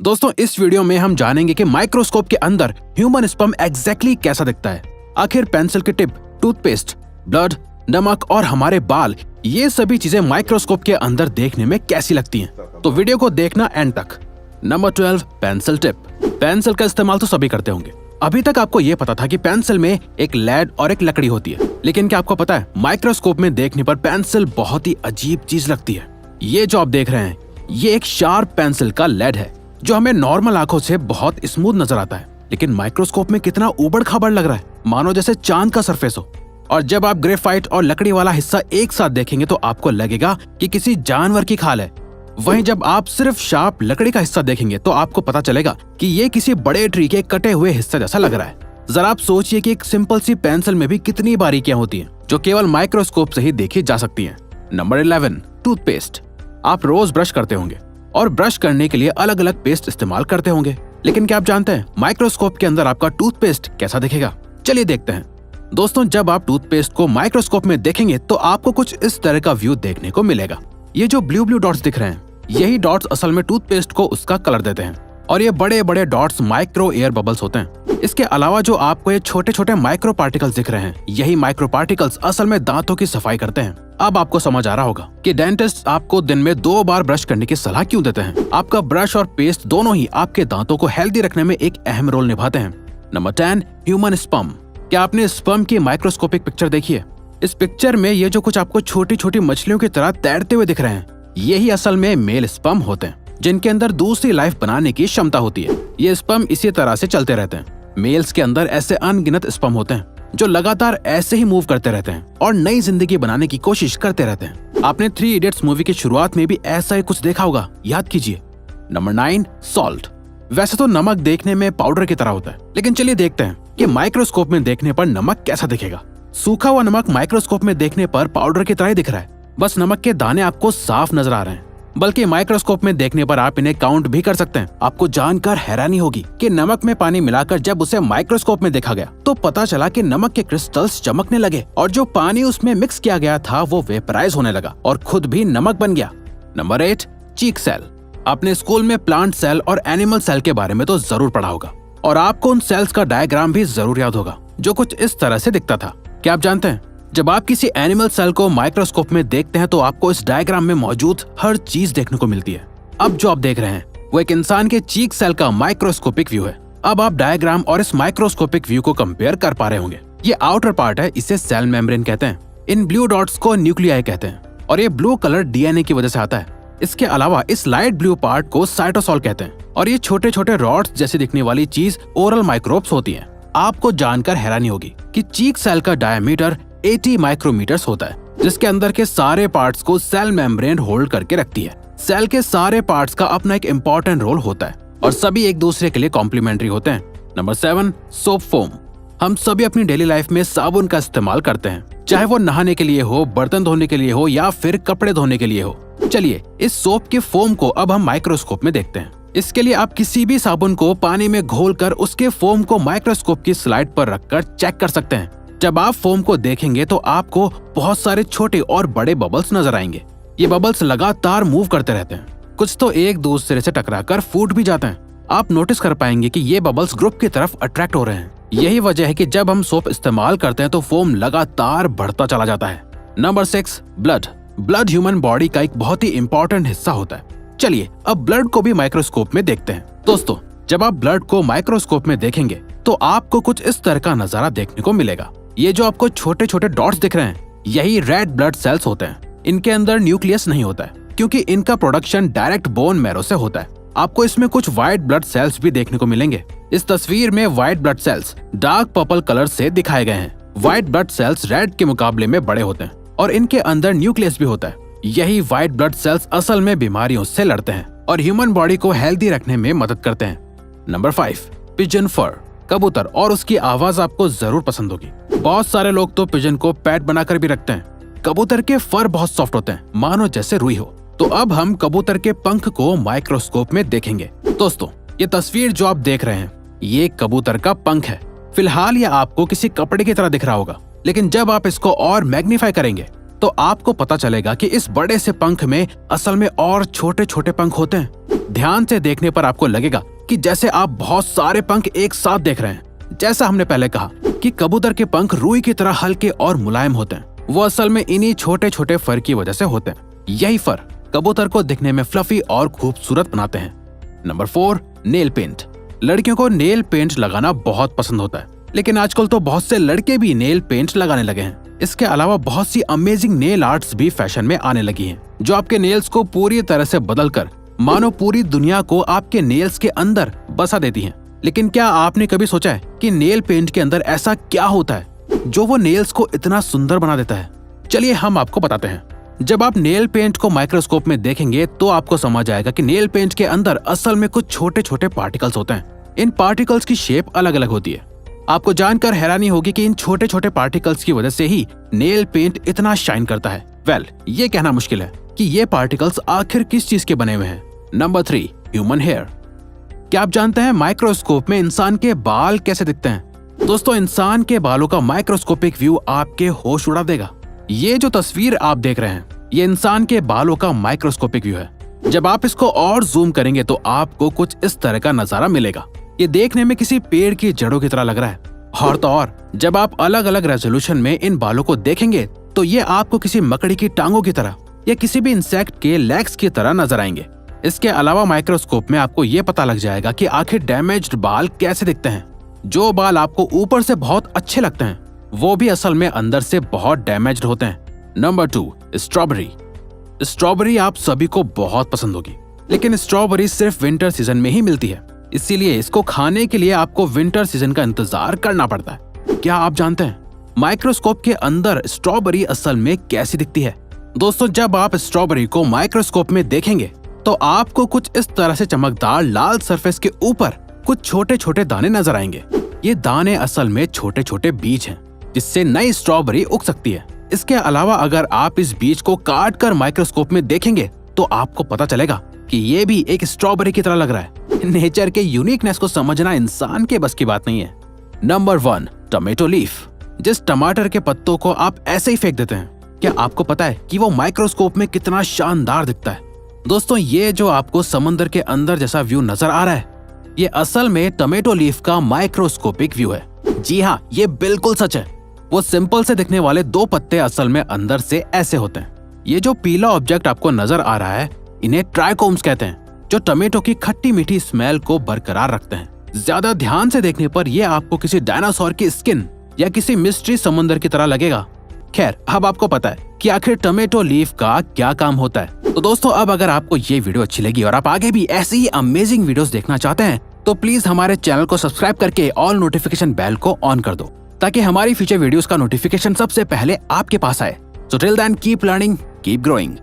दोस्तों इस वीडियो में हम जानेंगे कि माइक्रोस्कोप के अंदर ह्यूमन स्पर्म एग्जैक्टली कैसा दिखता है। आखिर पेंसिल की टिप, टूथपेस्ट, ब्लड, नमक और हमारे बाल, ये सभी चीजें माइक्रोस्कोप के अंदर देखने में कैसी लगती हैं? तो वीडियो को देखना एंड तक। Number 12, pencil tip. पेंसिल का इस्तेमाल तो सभी करते होंगे। अभी तक आपको ये पता था कि पेंसिल में एक लेड और एक लकड़ी होती है, लेकिन क्या आपको पता है माइक्रोस्कोप में देखने पर पेंसिल बहुत ही अजीब चीज लगती है। ये जो आप देख रहे हैं, ये एक शार्प पेंसिल का लेड है जो हमें नॉर्मल आंखों से बहुत स्मूथ नजर आता है, लेकिन माइक्रोस्कोप में कितना उबड़ खाबड़ लग रहा है, मानो जैसे चांद का सरफेस हो। और जब आप ग्रेफाइट और लकड़ी वाला हिस्सा एक साथ देखेंगे तो आपको लगेगा कि किसी जानवर की खाल है। वहीं जब आप सिर्फ शार्प लकड़ी का हिस्सा देखेंगे तो आपको पता चलेगा कि ये किसी बड़े ट्री के कटे हुए हिस्से जैसा लग रहा है। जरा आप सोचिए कि एक सिंपल सी पेंसिल में भी कितनी बारीकियां होती हैं जो केवल माइक्रोस्कोप से ही देखी जा सकती हैं। Number 11, toothpaste. आप रोज ब्रश करते होंगे और ब्रश करने के लिए अलग अलग पेस्ट इस्तेमाल करते होंगे, लेकिन क्या आप जानते हैं माइक्रोस्कोप के अंदर आपका टूथपेस्ट कैसा दिखेगा? चलिए देखते हैं। दोस्तों जब आप टूथपेस्ट को माइक्रोस्कोप में देखेंगे तो आपको कुछ इस तरह का व्यू देखने को मिलेगा। ये जो ब्लू ब्लू डॉट्स दिख रहे हैं, यही डॉट्स असल में टूथपेस्ट को उसका कलर देते हैं, और ये बड़े बड़े डॉट्स माइक्रो एयर बबल्स होते हैं। इसके अलावा जो आपको ये छोटे छोटे माइक्रो पार्टिकल्स दिख रहे हैं, यही माइक्रो पार्टिकल्स असल में दांतों की सफाई करते हैं। अब आपको समझ आ रहा होगा कि डेंटिस्ट आपको दिन में 2 बार ब्रश करने की सलाह क्यों देते हैं। आपका ब्रश और पेस्ट दोनों ही आपके दांतों को हेल्दी रखने में एक अहम रोल निभाते हैं। Number 10, human sperm. क्या आपने स्पर्म की माइक्रोस्कोपिक पिक्चर देखी है? इस पिक्चर में ये जो कुछ आपको छोटी छोटी मछलियों की तरह तैरते हुए दिख रहे हैं, यही असल में मेल स्पर्म होते हैं, जिनके अंदर दूसरी लाइफ बनाने की क्षमता होती है। ये स्पर्म इसी तरह से चलते रहते हैं। मेल्स के अंदर ऐसे अनगिनत स्पर्म होते हैं जो लगातार ऐसे ही मूव करते रहते हैं और नई जिंदगी बनाने की कोशिश करते रहते हैं। आपने 3 इडियट्स मूवी की शुरुआत में भी ऐसा ही कुछ देखा होगा, याद कीजिए। Number 9, salt. वैसे तो नमक देखने में पाउडर की तरह होता है, लेकिन चलिए देखते हैं कि माइक्रोस्कोप में देखने पर नमक कैसा दिखेगा। सूखा हुआ नमक माइक्रोस्कोप में देखने पर पाउडर की तरह ही दिख रहा है, बस नमक के दाने आपको साफ नजर आ रहे हैं, बल्कि माइक्रोस्कोप में देखने पर आप इन्हें काउंट भी कर सकते हैं। आपको जानकर हैरानी होगी कि नमक में पानी मिलाकर जब उसे माइक्रोस्कोप में देखा गया तो पता चला कि नमक के क्रिस्टल्स चमकने लगे और जो पानी उसमें मिक्स किया गया था वो वेपराइज होने लगा और खुद भी नमक बन गया। नंबर 8, चीक सेल। आपने स्कूल में प्लांट सेल और एनिमल सेल के बारे में तो जरूर पढ़ा होगा, और आपको उन सेल्स का डायग्राम भी जरूर याद होगा जो कुछ इस तरह से दिखता था। क्या आप जानते हैं जब आप किसी एनिमल सेल को माइक्रोस्कोप में देखते हैं तो आपको इस डायग्राम में मौजूद हर चीज देखने को मिलती है। अब जो आप देख रहे हैं वो एक इंसान के चीक सेल का माइक्रोस्कोपिक व्यू है। अब आप डायग्राम और इस माइक्रोस्कोपिक व्यू को कंपेयर कर पा रहे होंगे। ये आउटर पार्ट है, इसे सेल मेम्ब्रेन कहते हैं। इन ब्लू डॉट्स को न्यूक्लियाई कहते हैं और ये ब्लू कलर डीएनए की वजह से आता है। इसके अलावा इस लाइट ब्लू पार्ट को साइटोसोल कहते हैं और ये छोटे छोटे रॉड्स जैसी दिखने वाली चीज ओरल माइक्रोब्स होती है। आपको जानकर हैरानी होगी कि चीक सेल का डायमीटर 80 माइक्रोमीटर्स होता है, जिसके अंदर के सारे पार्ट्स को सेल मेम्ब्रेन होल्ड करके रखती है। सेल के सारे पार्ट्स का अपना एक इम्पोर्टेंट रोल होता है और सभी एक दूसरे के लिए कॉम्प्लीमेंट्री होते हैं। Number 7, soap foam. हम सभी अपनी डेली लाइफ में साबुन का इस्तेमाल करते हैं, चाहे वो नहाने के लिए हो, बर्तन धोने के लिए हो या फिर कपड़े धोने के लिए हो। चलिए इस सोप के फोम को अब हम माइक्रोस्कोप में देखते हैं। इसके लिए आप किसी भी साबुन को पानी में घोलकर उसके फोम को माइक्रोस्कोप की स्लाइड पर रखकर चेक कर सकते हैं। जब आप फोम को देखेंगे तो आपको बहुत सारे छोटे और बड़े बबल्स नजर आएंगे। ये बबल्स लगातार मूव करते रहते हैं, कुछ तो एक दूसरे से टकराकर फूट भी जाते हैं। आप नोटिस कर पाएंगे कि ये बबल्स ग्रुप की तरफ अट्रैक्ट हो रहे हैं। यही वजह है कि जब हम सोप इस्तेमाल करते हैं तो फोम लगातार बढ़ता चला जाता है। Number 6, blood. Blood human body का एक बहुत ही इंपॉर्टेंट हिस्सा होता है। चलिए अब ब्लड को भी माइक्रोस्कोप में देखते हैं। दोस्तों जब आप ब्लड को माइक्रोस्कोप में देखेंगे तो आपको कुछ इस तरह का नजारा देखने को मिलेगा। ये जो आपको छोटे छोटे डॉट्स दिख रहे हैं, यही रेड ब्लड सेल्स होते हैं। इनके अंदर न्यूक्लियस नहीं होता है क्योंकि इनका प्रोडक्शन डायरेक्ट बोन मैरो से होता है। आपको इसमें कुछ व्हाइट ब्लड सेल्स भी देखने को मिलेंगे। इस तस्वीर में white blood cells dark purple colour से दिखाए गए हैं। व्हाइट ब्लड सेल्स रेड के मुकाबले में बड़े होते हैं और इनके अंदर न्यूक्लियस भी होता है। यही व्हाइट ब्लड सेल्स असल में बीमारियों से लड़ते हैं और ह्यूमन बॉडी को हेल्दी रखने में मदद करते हैं। नंबर 5, पिजन फर। कबूतर और उसकी आवाज आपको जरूर पसंद होगी। बहुत सारे लोग तो पिजन को पेट बनाकर भी रखते हैं। कबूतर के फर बहुत सॉफ्ट होते हैं, मानो जैसे रुई हो। तो अब हम कबूतर के पंख को माइक्रोस्कोप में देखेंगे। दोस्तों ये तस्वीर जो आप देख रहे हैं, ये कबूतर का पंख है। फिलहाल ये आपको किसी कपड़े की तरह दिख रहा होगा, लेकिन जब आप इसको और मैग्नीफाई करेंगे तो आपको पता चलेगा कि इस बड़े से पंख में असल में और छोटे छोटे पंख होते हैं। ध्यान से देखने पर आपको लगेगा कि जैसे आप बहुत सारे पंख एक साथ देख रहे हैं। जैसा हमने पहले कहा कि कबूतर के पंख रुई की तरह हल्के और मुलायम होते हैं, वो असल में इन्हीं छोटे छोटे फर की वजह से होते हैं। यही फर कबूतर को दिखने में फ्लफी और खूबसूरत बनाते हैं। Number 4, nail paint. लड़कियों को नेल पेंट लगाना बहुत पसंद होता है, लेकिन आजकल तो बहुत से लड़के भी नेल पेंट लगाने लगे हैं। इसके अलावा बहुत सी अमेजिंग नेल आर्ट्स भी फैशन में आने लगी हैं, जो आपके नेल्स को पूरी तरह से बदलकर मानो पूरी दुनिया को आपके नेल्स के अंदर बसा देती हैं। लेकिन क्या आपने कभी सोचा है कि नेल पेंट के अंदर ऐसा क्या होता है जो वो नेल्स को इतना सुंदर बना देता है? चलिए हम आपको बताते हैं। जब आप नेल पेंट को माइक्रोस्कोप में देखेंगे तो आपको समझ आएगा कि नेल पेंट के अंदर असल में कुछ छोटे छोटे पार्टिकल्स होते हैं। इन पार्टिकल्स की शेप अलग अलग होती है। आपको जानकर हैरानी होगी कि इन छोटे छोटे पार्टिकल्स की वजह से ही नेल पेंट इतना शाइन करता है। ये कहना मुश्किल है कि ये पार्टिकल्स आखिर किस चीज के बने हुए हैं। Number 3, human hair. क्या आप जानते हैं माइक्रोस्कोप में इंसान के बाल कैसे दिखते हैं? दोस्तों, इंसान के बालों का माइक्रोस्कोपिक व्यू आपके होश उड़ा देगा। ये जो तस्वीर आप देख रहे हैं, ये इंसान के बालों का माइक्रोस्कोपिक व्यू है। जब आप इसको और जूम करेंगे तो आपको कुछ इस तरह का नजारा मिलेगा। ये देखने में किसी पेड़ की जड़ों की तरह लग रहा है। और तो और, जब आप अलग अलग रेजोल्यूशन में इन बालों को देखेंगे तो ये आपको किसी मकड़ी की टांगों की तरह या किसी भी इंसेक्ट के लेग्स की तरह नजर आएंगे। इसके अलावा माइक्रोस्कोप में आपको ये पता लग जाएगा कि आखिर डैमेज्ड बाल कैसे दिखते हैं। जो बाल आपको ऊपर से बहुत अच्छे लगते हैं, वो भी असल में अंदर से बहुत डैमेज्ड होते हैं। Number 2, strawberry. स्ट्रॉबेरी आप सभी को बहुत पसंद होगी, लेकिन स्ट्रॉबेरी सिर्फ विंटर सीजन में ही मिलती है, इसीलिए इसको खाने के लिए आपको विंटर सीजन का इंतजार करना पड़ता है। क्या आप जानते हैं माइक्रोस्कोप के अंदर स्ट्रॉबेरी असल में कैसी दिखती है? दोस्तों, जब आप स्ट्रॉबेरी को माइक्रोस्कोप में देखेंगे तो आपको कुछ इस तरह से चमकदार लाल सरफेस के ऊपर कुछ छोटे छोटे दाने नजर आएंगे। ये दाने असल में छोटे छोटे बीज हैं, जिससे नई स्ट्रॉबेरी उग सकती है। इसके अलावा अगर आप इस बीज को काट कर माइक्रोस्कोप में देखेंगे तो आपको पता चलेगा कि ये भी एक स्ट्रॉबेरी की तरह लग रहा है। नेचर के यूनिकनेस को समझना इंसान के बस की बात नहीं है। Number 1, tomato leaf. जिस टमाटर के पत्तों को आप ऐसे ही फेंक देते हैं, क्या आपको पता है कि वो माइक्रोस्कोप में कितना शानदार दिखता है? दोस्तों, ये जो आपको समंदर के अंदर जैसा व्यू नजर आ रहा है, ये असल में टमेटो लीफ का माइक्रोस्कोपिक व्यू है। जी हाँ, ये बिल्कुल सच है। वो सिंपल से दिखने वाले 2 पत्ते असल में अंदर से ऐसे होते हैं। ये जो पीला ऑब्जेक्ट आपको नजर आ रहा है, इन्हें ट्राइकोम्स कहते हैं, जो टमेटो की खट्टी मीठी स्मेल को बरकरार रखते हैं। ज्यादा ध्यान से देखने पर यह आपको किसी डायनासोर की स्किन या किसी मिस्ट्री समंदर की तरह लगेगा। खैर, अब आपको पता है कि आखिर टमेटो लीफ का क्या काम होता है। तो दोस्तों, अब अगर आपको ये वीडियो अच्छी लगी और आप आगे भी ऐसी ही अमेजिंग वीडियोस देखना चाहते हैं तो प्लीज हमारे चैनल को सब्सक्राइब करके ऑल नोटिफिकेशन बेल को ऑन कर दो, ताकि हमारी फ्यूचर वीडियोस का नोटिफिकेशन सबसे पहले आपके पास आए। So till then, keep learning, keep growing.